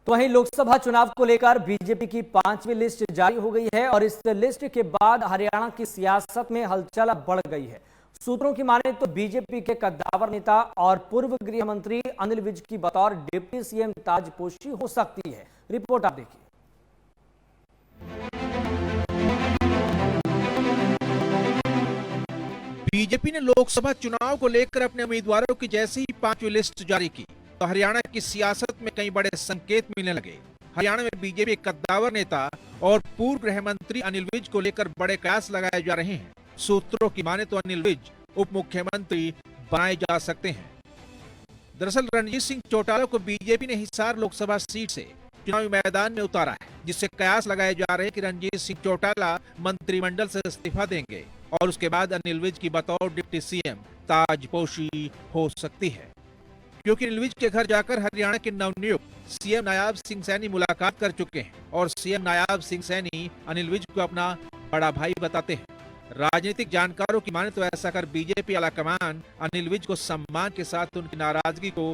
तो वहीं लोकसभा चुनाव को लेकर बीजेपी की 5वीं लिस्ट जारी हो गई है और इस लिस्ट के बाद हरियाणा की सियासत में हलचल बढ़ गई है। सूत्रों की माने तो बीजेपी के कद्दावर नेता और पूर्व गृह मंत्री अनिल विज की बतौर डिप्टी सीएम ताजपोशी हो सकती है। रिपोर्ट आप देखिए। बीजेपी ने लोकसभा चुनाव को लेकर अपने उम्मीदवारों की जैसी ही 5वीं लिस्ट जारी की तो हरियाणा की सियासत में कई बड़े संकेत मिलने लगे। हरियाणा में बीजेपी कद्दावर नेता और पूर्व गृह मंत्री अनिल विज को लेकर बड़े कयास लगाए जा रहे हैं। सूत्रों की माने तो अनिल विज उप मुख्यमंत्री बनाए जा सकते हैं। दरअसल रणजीत सिंह चौटाला को बीजेपी ने हिसार लोकसभा सीट से चुनावी मैदान में उतारा है, जिससे कयास लगाए जा रहे हैं कि रणजीत सिंह चौटाला मंत्रिमंडल से इस्तीफा देंगे और उसके बाद अनिल विज की बतौर डिप्टी सीएम ताजपोशी हो सकती है। क्योंकि अनिल विज के घर जाकर हरियाणा के नवनियुक्त सीएम नायाब सिंह सैनी मुलाकात कर चुके हैं और सीएम नायाब सिंह सैनी अनिल विज को अपना बड़ा भाई बताते हैं। राजनीतिक जानकारों की माने तो ऐसा कर बीजेपी आलाकमान अनिल विज को सम्मान के साथ उनकी नाराजगी को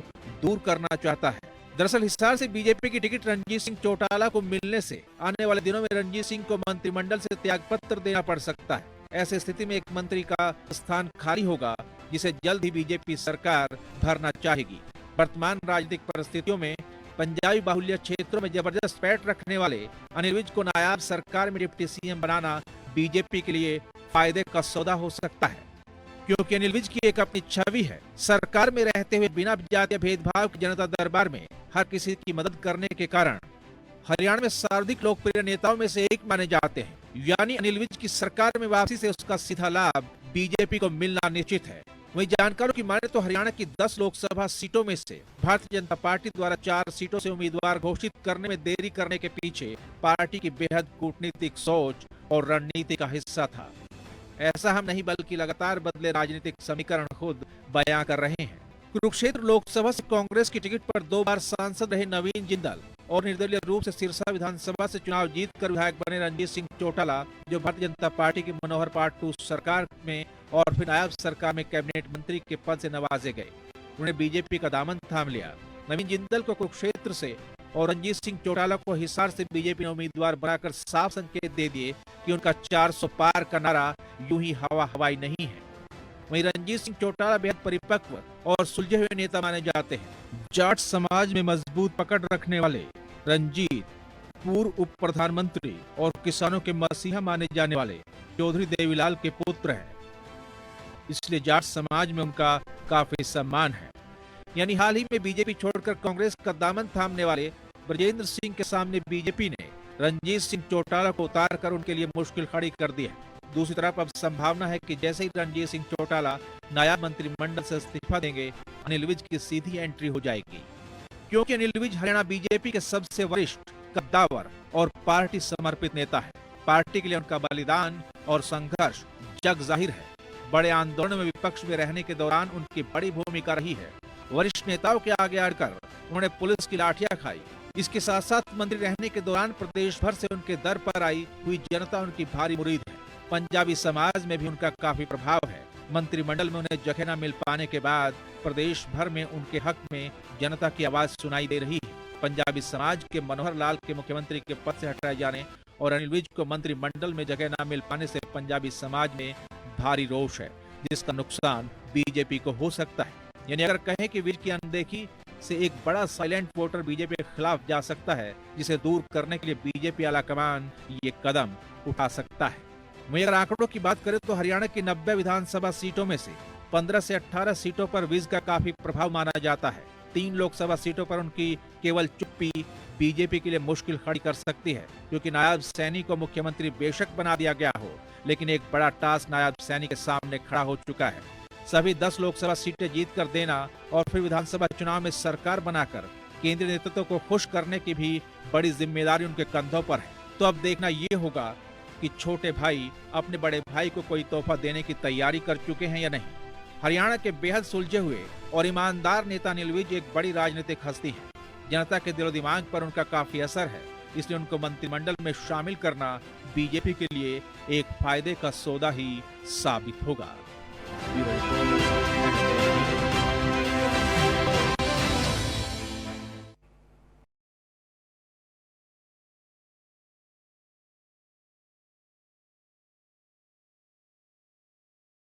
दूर करना चाहता है। दरअसल हिसार से बीजेपी की टिकट रणजीत सिंह चौटाला को मिलने से आने वाले दिनों में रणजीत सिंह को मंत्रिमंडल से त्यागपत्र देना पड़ सकता है। ऐसी स्थिति में एक मंत्री का स्थान खाली होगा, जिसे जल्द ही बीजेपी सरकार भरना चाहेगी। वर्तमान राजनीतिक परिस्थितियों में पंजाबी बाहुल्य क्षेत्रों में जबरदस्त पैठ रखने वाले अनिल विज को नायाब सरकार में डिप्टी सीएम बनाना बीजेपी के लिए फायदे का सौदा हो सकता है, क्योंकि अनिल विज की एक अपनी छवि है। सरकार में रहते हुए बिना जातीय भेदभाव की जनता दरबार में हर किसी की मदद करने के कारण हरियाणा में सर्वाधिक लोकप्रिय नेताओं में से एक माने जाते हैं। यानी अनिल विज की सरकार में वापसी से उसका सीधा लाभ बीजेपी को मिलना निश्चित है। वहीं जानकारों की माने तो हरियाणा की 10 लोकसभा सीटों में से भारतीय जनता पार्टी द्वारा 4 सीटों से उम्मीदवार घोषित करने में देरी करने के पीछे पार्टी की बेहद कूटनीतिक सोच और रणनीति का हिस्सा था। ऐसा हम नहीं बल्कि लगातार बदले राजनीतिक समीकरण खुद बयां कर रहे हैं। कुरुक्षेत्र लोकसभा से कांग्रेस की टिकट पर 2 बार सांसद रहे नवीन जिंदल और निर्दलीय रूप से सिरसा विधानसभा से चुनाव जीतकर विधायक बने रणजीत सिंह चौटाला, जो भारतीय जनता पार्टी की मनोहर पार्ट 2 सरकार में और फिर नायब सरकार में कैबिनेट मंत्री के पद से नवाजे गए, उन्हें बीजेपी का दामन थाम लिया। नवीन जिंदल को कुरुक्षेत्र से और रणजीत सिंह चौटाला को हिसार से बीजेपी ने उम्मीदवार बनाकर साफ संकेत दे दिए कि उनका 400 पार का नारा यूं ही हवा हवाई नहीं है। वहीं रणजीत सिंह चौटाला बेहद परिपक्व और सुलझे हुए नेता माने जाते हैं। जाट समाज में मजबूत पकड़ रखने वाले रंजीत पूर्व उप प्रधानमंत्री और किसानों के मसीहा माने जाने वाले चौधरी देवीलाल के पुत्र हैं, इसलिए जाट समाज में उनका काफी सम्मान है। यानी हाल ही में बीजेपी छोड़कर कांग्रेस का दामन थामने वाले ब्रजेंद्र सिंह के सामने बीजेपी ने रणजीत सिंह चौटाला को उतार कर उनके लिए मुश्किल खड़ी कर दी है। दूसरी तरफ अब संभावना है कि जैसे ही रणजीत सिंह चौटाला नायाब मंत्रिमंडल से इस्तीफा देंगे, अनिल विज की सीधी एंट्री हो जाएगी, क्योंकि अनिल विज हरियाणा बीजेपी के सबसे वरिष्ठ कद्दावर और पार्टी समर्पित नेता है। पार्टी के लिए उनका बलिदान और संघर्ष जग जाहिर है। बड़े आंदोलन में विपक्ष में रहने के दौरान उनकी बड़ी भूमिका रही है। वरिष्ठ नेताओं के आगे आड़कर उन्होंने पुलिस की लाठियां खाई। इसके साथ साथ मंत्री रहने के दौरान प्रदेश भर से उनके दर पर आई हुई जनता उनकी भारी मुरीद है। पंजाबी समाज में भी उनका काफी प्रभाव है। मंत्रिमंडल में उन्हें जगह न मिल पाने के बाद प्रदेश भर में उनके हक में जनता की आवाज सुनाई दे रही है। पंजाबी समाज के मनोहर लाल के मुख्यमंत्री के पद से हटाए जाने और अनिल विज को मंत्रिमंडल में जगह न मिल पाने से पंजाबी समाज में भारी रोष है, जिसका नुकसान बीजेपी को हो सकता है। यानी अगर कहें कि विज की अनदेखी से एक बड़ा साइलेंट वोटर बीजेपी के खिलाफ जा सकता है, जिसे दूर करने के लिए बीजेपी आलाकमान ये कदम उठा सकता है। वहीं अगर आंकड़ों की बात करें तो हरियाणा की 90 विधानसभा सीटों में से 15 से 18 सीटों पर विज का काफी प्रभाव माना जाता है। 3 लोकसभा सीटों पर उनकी केवल चुप्पी बीजेपी के लिए मुश्किल खड़ी कर सकती है, क्योंकि नायब सैनी को मुख्यमंत्री बेशक बना दिया गया हो, लेकिन एक बड़ा टास्क नायब सैनी के सामने खड़ा हो चुका है। सभी 10 लोकसभा सीटें जीत कर देना और फिर विधानसभा चुनाव में सरकार बनाकर केंद्रीय नेतृत्व को खुश करने की भी बड़ी जिम्मेदारी उनके कंधों पर है। तो अब देखना ये होगा कि छोटे भाई अपने बड़े भाई को कोई तोहफा देने की तैयारी कर चुके हैं या नहीं। हरियाणा के बेहद सुलझे हुए और ईमानदार नेता अनिल विज एक बड़ी राजनीतिक हस्ती है। जनता के दिलो दिमाग पर उनका काफी असर है, इसलिए उनको मंत्रिमंडल में शामिल करना बीजेपी के लिए एक फायदे का सौदा ही साबित होगा।